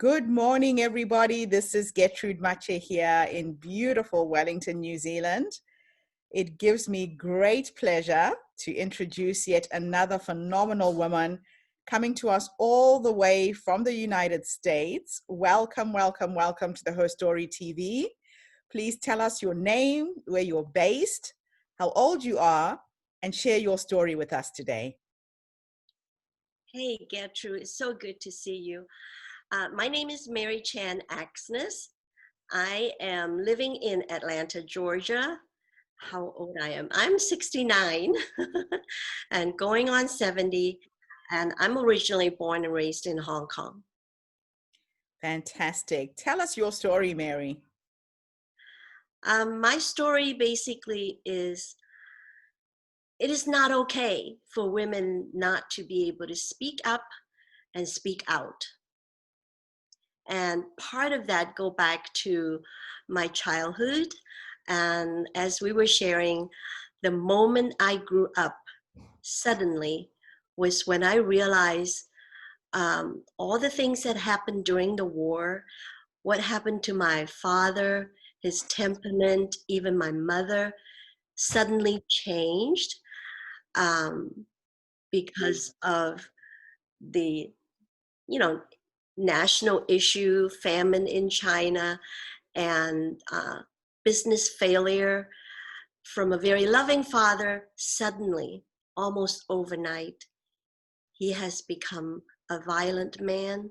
Good morning, everybody. This is Gertrude Mache here in beautiful Wellington, New Zealand. It gives me great pleasure to introduce yet another phenomenal woman coming to us all the way from the United States. Welcome, welcome, welcome to the HerStoryTV. Please tell us your name, where you're based, how old you are, and share your story with us today. Hey, Gertrude, it's so good to see you. My name is Mary Axness. I am living in Atlanta, Georgia. How old I am? I'm 69 and going on 70, and I'm originally born and raised in Hong Kong. Fantastic. Tell us your story, Mary. My story basically is, it is not okay for women not to be able to speak up and speak out. And part of that go back to my childhood. And as we were sharing, the moment I grew up suddenly was when I realized all the things that happened during the war, what happened to my father, his temperament, even my mother, suddenly changed because of the, national issue, famine in China, and business failure from a very loving father. Suddenly, almost overnight, he has become a violent man.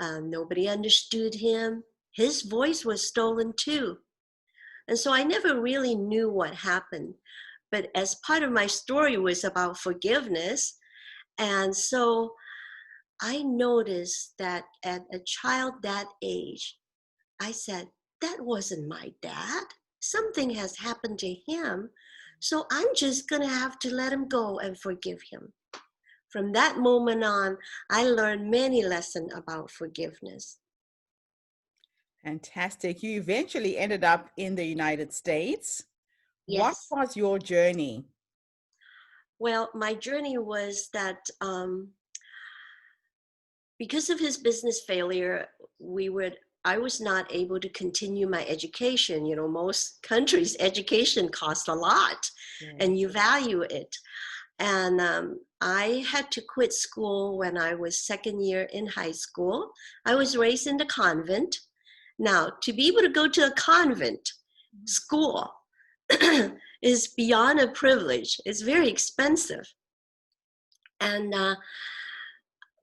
Nobody understood him. His voice was stolen too. And so I never really knew what happened. But as part of my story was about forgiveness, and so I noticed that at a child that age, I said, that wasn't my dad. Something has happened to him. So I'm just going to have to let him go and forgive him. From that moment on, I learned many lessons about forgiveness. Fantastic. You eventually ended up in the United States. What Yes. was your journey? Well, my journey was that because of his business failure, I was not able to continue my education. Most countries' education costs a lot, and you value it. And I had to quit school when I was second year in high school. I was raised in the convent. Now, to be able to go to a convent school is beyond a privilege. It's very expensive. And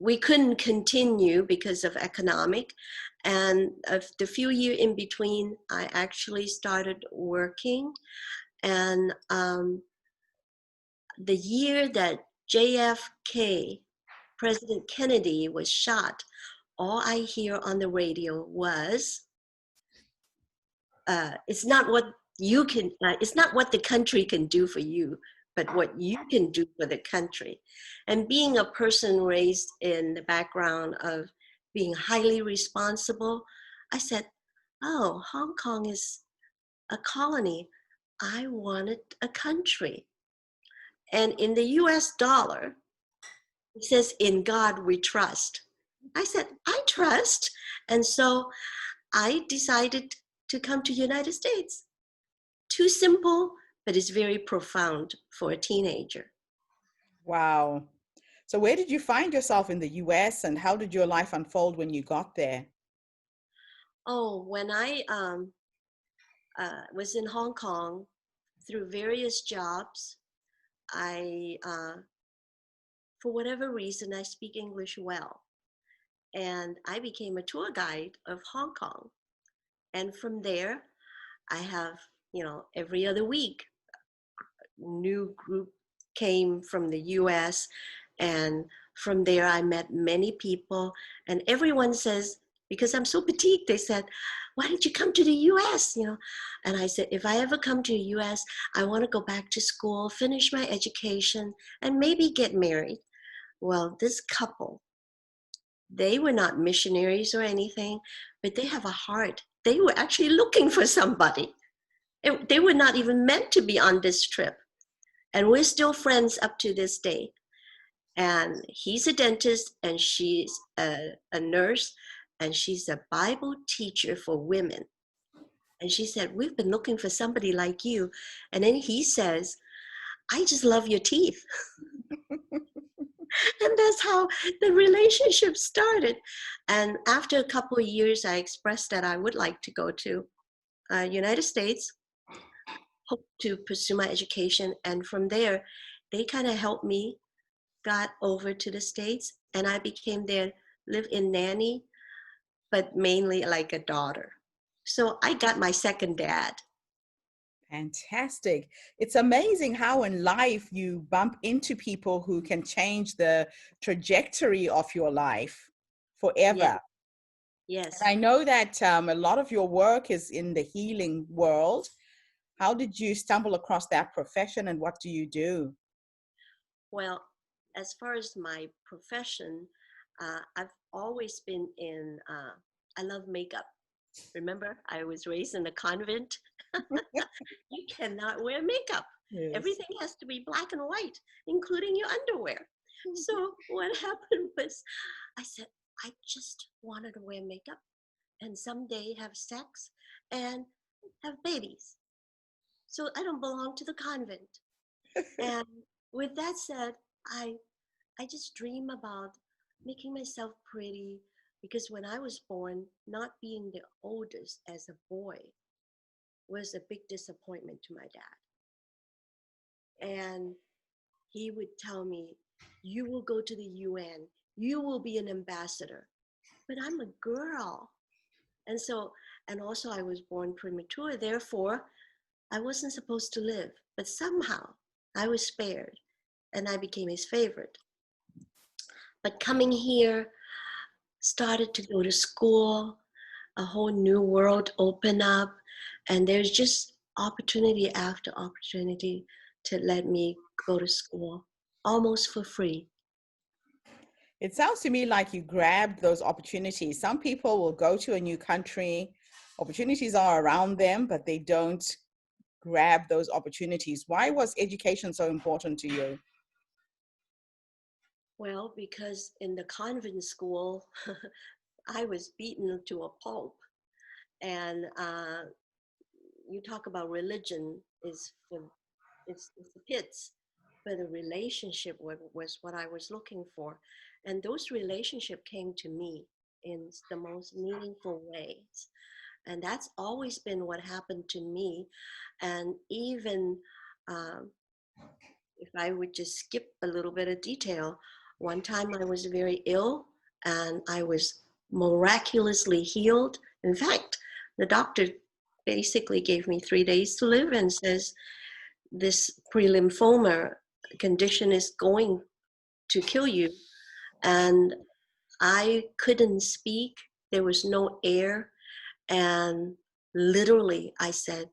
we couldn't continue because of economic. And the few years in between, I actually started working. And the year that JFK, President Kennedy, was shot, all I hear on the radio was, it's not what it's not what the country can do for you, but what you can do for the country. And being a person raised in the background of being highly responsible, I said, oh, Hong Kong is a colony. I wanted a country. And in the US dollar, it says, in God we trust. I said, I trust. And so I decided to come to United States. Too simple, but it's very profound for a teenager. Wow. So where did you find yourself in the US, and how did your life unfold when you got there? Oh, when I was in Hong Kong, through various jobs, I, for whatever reason, I speak English well. And I became a tour guide of Hong Kong. And from there, I have, every other week, new group came from the US. And from there, I met many people. And everyone says, because I'm so petite, they said, why did you come to the US? And I said, if I ever come to the US, I want to go back to school, finish my education, and maybe get married. Well, this couple, they were not missionaries or anything, but they have a heart. They were actually looking for somebody. They were not even meant to be on this trip. And we're still friends up to this day. And he's a dentist and she's a nurse. and she's a Bible teacher for women. And she said, we've been looking for somebody like you. And then he says, I just love your teeth. And that's how the relationship started. And after a couple of years, I expressed that I would like to go to United States, hope to pursue my education. And from there, they kind of helped me, got over to the States, and I became their live-in nanny, but mainly like a daughter. So I got my second dad. Fantastic. It's amazing how in life you bump into people who can change the trajectory of your life Yes, forever. And yes. I know that a lot of your work is in the healing world. How did you stumble across that profession and what do you do? Well, as far as my profession, I've always been in, I love makeup. Remember, I was raised in a convent. You cannot wear makeup. Yes. Everything has to be black and white, including your underwear. So what happened was I said, I just wanted to wear makeup and someday have sex and have babies. So I don't belong to the convent. And with that said, I I just dream about making myself pretty because when I was born, not being the oldest as a boy was a big disappointment to my dad. And he would tell me, you will go to the UN, you will be an ambassador. But I'm a girl. And so, and also I was born premature, therefore I wasn't supposed to live. But somehow I was spared and I became his favorite. But coming here, started to go to school, a whole new world opened up, and there's just opportunity after opportunity to let me go to school almost for free. It sounds to me like you grabbed those opportunities. Some people will go to a new country, opportunities are around them, but they don't grab those opportunities. Why was education so important to you? Well, because in the convent school, I was beaten to a pulp. And you talk about religion is for it's the pits, but the relationship was what I was looking for, and those relationship came to me in the most meaningful ways, and that's always been what happened to me. And even um, if I would just skip a little bit of detail, one time I was very ill and I was miraculously healed. In fact, the doctor basically gave me 3 days to live and says, this pre-lymphoma condition is going to kill you. And I couldn't speak. There was no air. And literally, I said,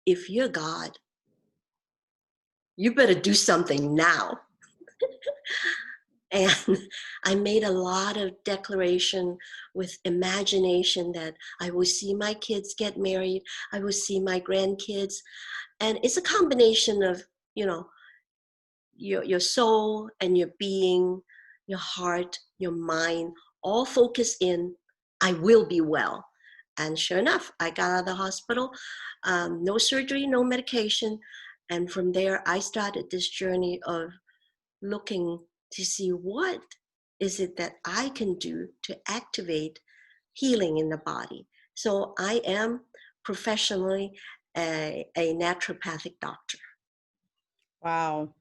if you're God, you better do something now. And I made a lot of declaration with imagination that I will see my kids get married. I will see my grandkids. And it's a combination of, you know, your soul and your being, your heart, your mind, all focus in, I will be well. And sure enough, I got out of the hospital, no surgery, no medication. And from there, I started this journey of looking to see what is it that I can do to activate healing in the body. So I am professionally a naturopathic doctor. Wow.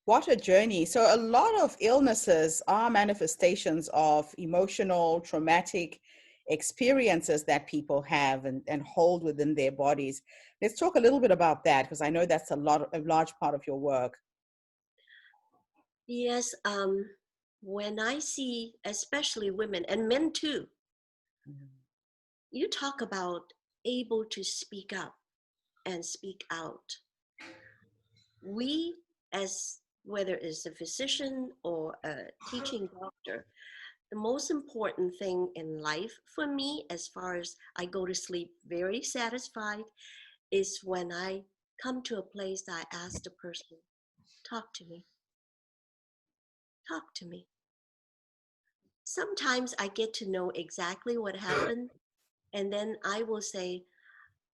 What a journey. So, a lot of illnesses are manifestations of emotional, traumatic experiences that people have and hold within their bodies. Let's talk a little bit about that because I know that's a large part of your work. Yes, when I see, especially women and men too, Mhm. you talk about able to speak up and speak out. We, as whether it's a physician or a teaching doctor, the most important thing in life for me, as far as I go to sleep very satisfied, is when I come to a place that I ask the person, talk to me, talk to me. sometimes I get to know exactly what happened, and then I will say,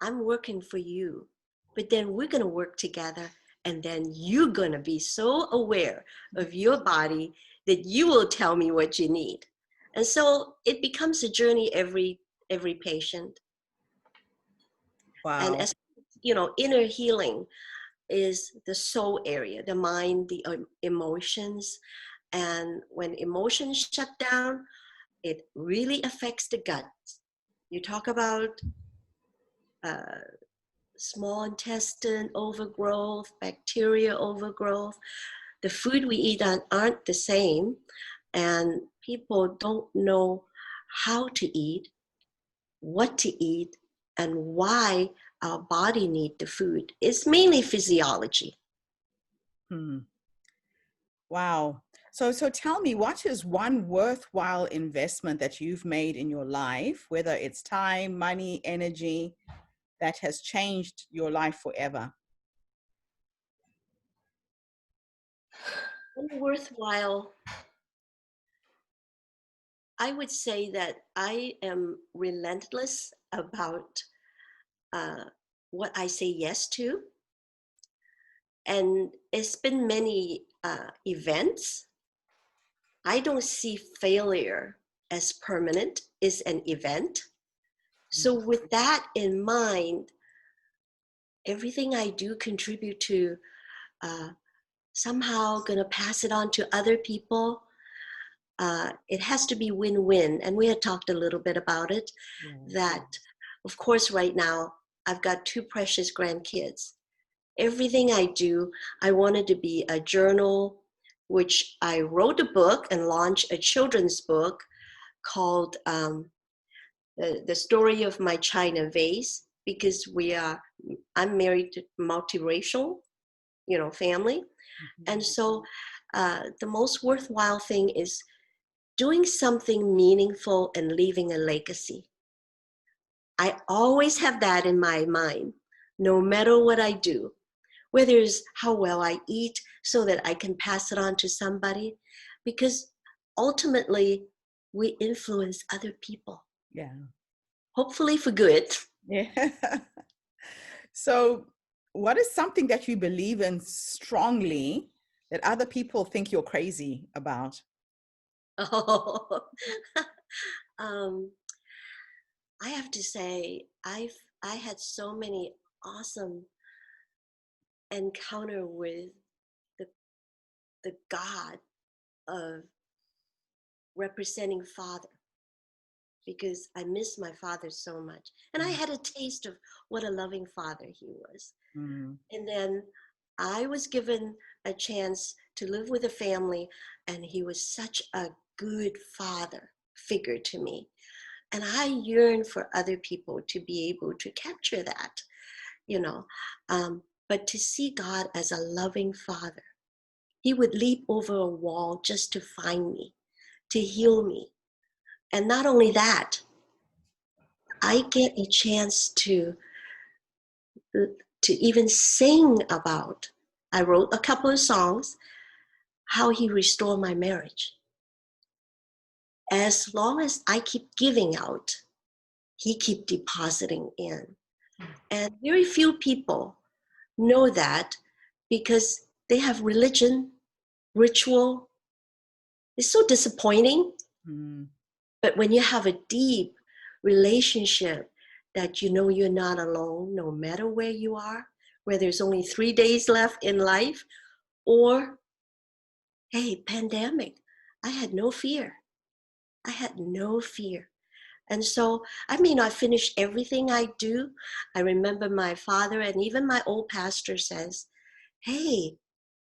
I'm working for you, but then we're going to work together, and then you're going to be so aware of your body that you will tell me what you need. And so it becomes a journey every patient. And Wow. as you know, inner healing is the soul area, the mind, the emotions. And when emotions shut down, it really affects the gut. You talk about uh, small intestine overgrowth, bacteria overgrowth. The food we eat aren't the same, and people don't know how to eat, what to eat, and why our body need the food. It's mainly physiology. Hmm. Wow. So tell me, what is one worthwhile investment that you've made in your life, whether it's time, money, energy, that has changed your life forever? Worthwhile, I would say that I am relentless about uh, what I say yes to. And it's been many events. I don't see failure as permanent, it's an event. So with that in mind, everything I do contribute to uh, somehow gonna pass it on to other people. It has to be win-win. And we had talked a little bit about it, Yes. that of course right now I've got two precious grandkids. Everything I do, I wanted to be a journal, which I wrote a book and launched a children's book called the Story of My China Vase, because I'm married to multiracial, family. And Mhm. so the most worthwhile thing is doing something meaningful and leaving a legacy. I always have that in my mind, no matter what I do, whether it's how well I eat so that I can pass it on to somebody, because ultimately we influence other people, Yeah. hopefully for good. Yeah. So, what is something that you believe in strongly that other people think you're crazy about? Oh, um, I have to say, I had so many awesome encounter with the the God of representing Father, because I miss my father so much. And I Mm. had a taste of what a loving father he was. Mm. And then I was given a chance to live with a family, and he was such a good father figure to me. And I yearn for other people to be able to capture that, you know. But to see God as a loving father, he would leap over a wall just to find me, to heal me. And not only that, I get a chance to even sing about. I wrote a couple of songs how he restored my marriage. As long as I keep giving out, he keep depositing in. And very few people know that, because they have religion, ritual. It's so disappointing. Mm. But when you have a deep relationship, that you know you're not alone, no matter where you are, where there's only 3 days left in life, or, hey, pandemic, I had no fear. I had no fear. And so I may not finish everything I do. I remember my father and even my old pastor says, hey,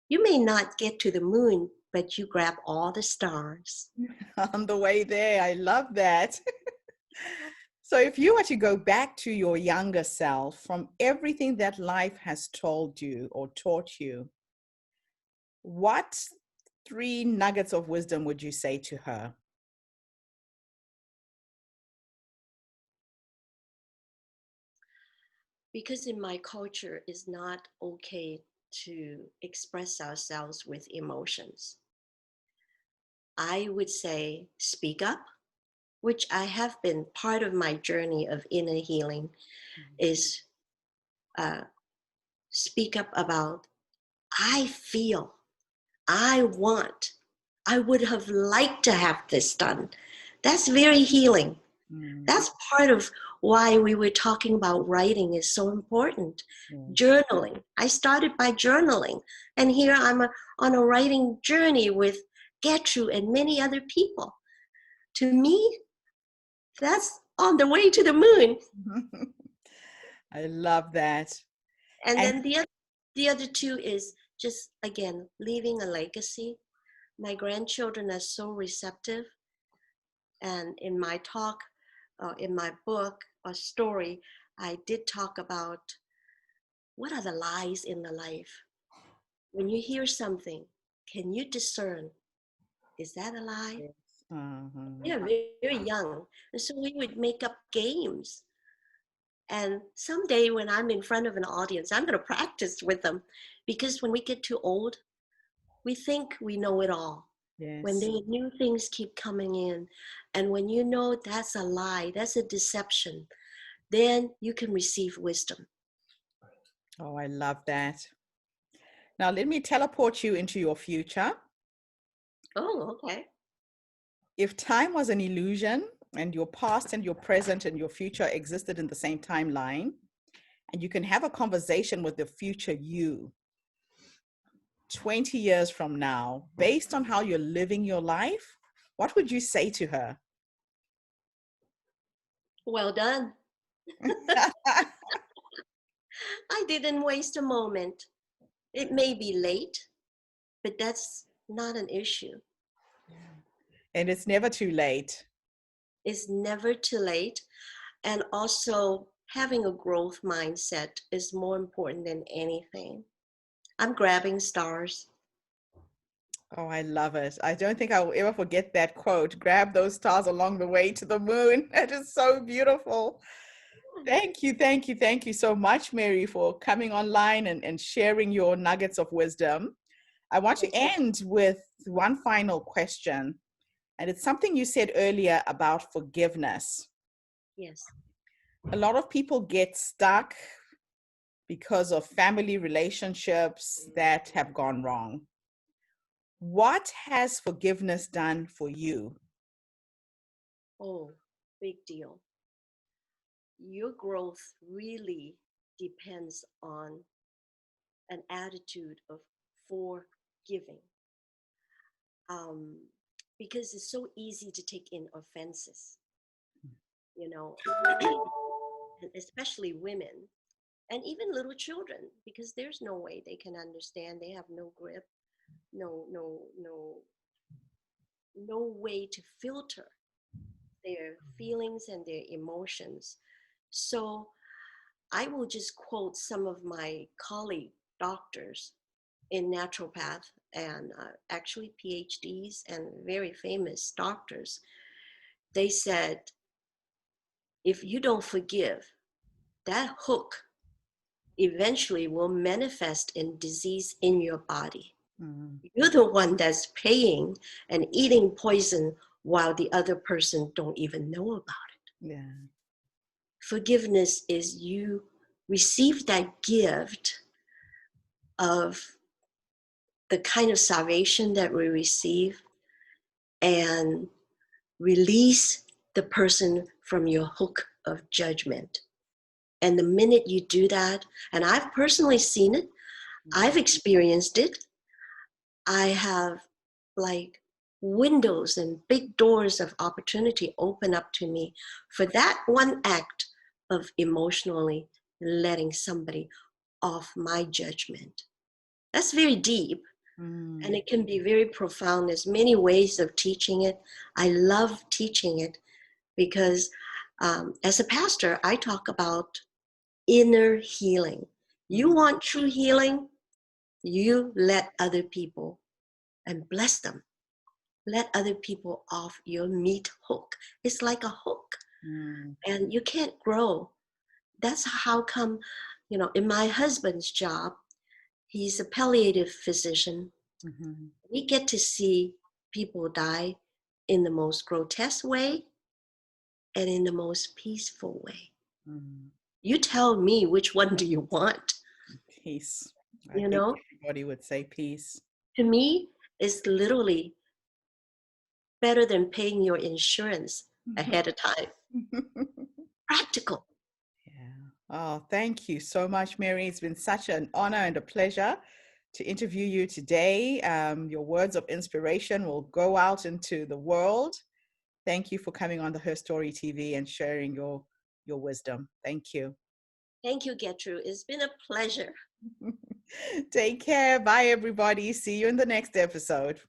you may not get to the moon, but you grab all the stars. On the way there, I love that. So, if you were to go back to your younger self from everything that life has told you or taught you, what three nuggets of wisdom would you say to her? Because in my culture, it's not okay to express ourselves with emotions. I would say speak up, which I have been part of my journey of inner healing, is uh, speak up about, I feel, I want, I would have liked to have this done. That's very healing. Mm, That's part of why we were talking about writing is so important. yes. Journaling. I started by journaling, and here on a writing journey with Gertrude and many other people. To me, that's on the way to the moon. I love that. And And then the other two is just, again, leaving a legacy. My grandchildren are so receptive. And in my talk, in my book or story, I did talk about what are the lies in the life. When you hear something, can you discern, is that a lie? yes. Uh-huh. They're very, very young. And so we would make up games. And someday when I'm in front of an audience, I'm going to practice with them, because when we get too old, we think we know it all. When Yes. the new things keep coming in, and when you know that's a lie, that's a deception, then you can receive wisdom. Oh, I love that. Now let me teleport you into your future. Oh, okay. If time was an illusion and your past and your present and your future existed in the same timeline, and you can have a conversation with the future you 20 years from now, based on how you're living your life, what would you say to her? Well done. I didn't waste a moment. It may be late, but that's not an issue. And it's never too late. It's never too late. And also, having a growth mindset is more important than anything. I'm grabbing stars. Oh, I love it. I don't think I will ever forget that quote. Grab those stars along the way to the moon. That is so beautiful. Thank you, thank you, thank you so much, Mary, for coming online and sharing your nuggets of wisdom. I want to Thank you. end with one final question. And it's something you said earlier about forgiveness. Yes. A lot of people get stuck because of family relationships that have gone wrong. What has forgiveness done for you? Oh, big deal. Your growth really depends on an attitude of forgiving. Um, because it's so easy to take in offenses, you know, and especially women and even little children, because there's no way they can understand. They have no grip, no way to filter their feelings and their emotions. So I will just quote some of my colleague doctors in naturopath and actually PhDs and very famous doctors. They said, if you don't forgive, that hook eventually will manifest in disease in your body. Mm, You're the one that's paying and eating poison while the other person don't even know about it. yeah. Forgiveness is you receive that gift of the kind of salvation that we receive and release the person from your hook of judgment. And the minute you do that, and I've personally seen it, I've experienced it, I have like windows and big doors of opportunity open up to me for that one act of emotionally letting somebody off my judgment. That's very deep and Mm, it can be very profound. There's many ways of teaching it. I love teaching it because as a pastor, I talk about inner healing. You mm, want true healing? You let other people and bless them. Let other people off your meat hook. It's like a hook, mm, and you can't grow. That's how come, in my husband's job, he's a palliative physician. mhm, We get to see people die in the most grotesque way and in the most peaceful way. Mm. You tell me, which one do you want? Peace. I You think know, everybody would say peace. to me, it's literally better than paying your insurance ahead of time. Practical. Yeah. Oh, thank you so much, Mary. It's been such an honor and a pleasure to interview you today. Your words of inspiration will go out into the world. Thank you for coming on the Her Story TV and sharing your wisdom. Thank you. Thank you, Gertrude. It's been a pleasure. Take care. Bye, everybody. See you in the next episode.